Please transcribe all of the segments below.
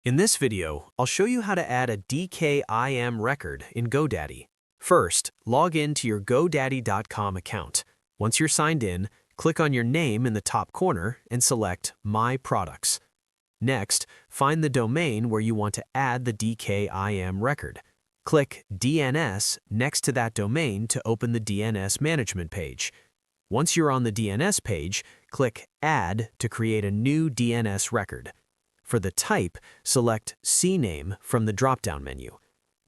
In this video, I'll show you how to add a DKIM record in Godaddy. First, log in to your Godaddy.com account. Once you're signed in, click on your name in the top corner and select My Products. Next, find the domain where you want to add the DKIM record. Click DNS next to that domain to open the DNS management page. Once you're on the DNS page, click Add to create a new DNS record. For the type, select CNAME from the drop-down menu.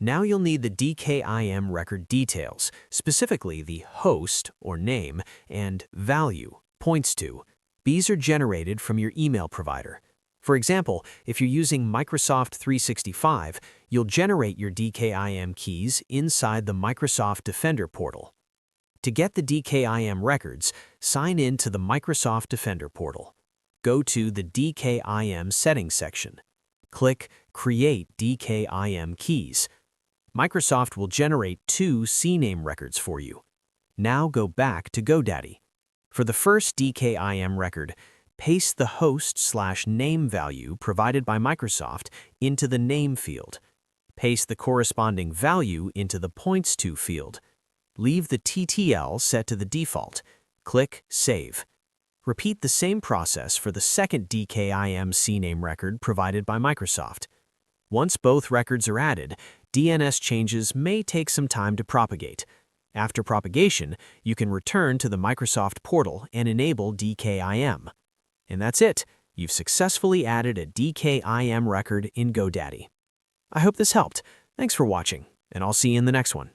Now you'll need the DKIM record details, specifically the host or name and value, points to. These are generated from your email provider. For example, if you're using Microsoft 365, you'll generate your DKIM keys inside the Microsoft Defender portal. To get the DKIM records, sign in to the Microsoft Defender portal. Go to the DKIM settings section. Click Create DKIM keys. Microsoft will generate 2 CNAME records for you. Now go back to Godaddy. For the first DKIM record, paste the host/name value provided by Microsoft into the name field. Paste the corresponding value into the points to field. Leave the TTL set to the default. Click Save. Repeat the same process for the second DKIM CNAME record provided by Microsoft. Once both records are added, DNS changes may take some time to propagate. After propagation, you can return to the Microsoft portal and enable DKIM. And that's it. You've successfully added a DKIM record in Godaddy. I hope this helped. Thanks for watching, and I'll see you in the next one.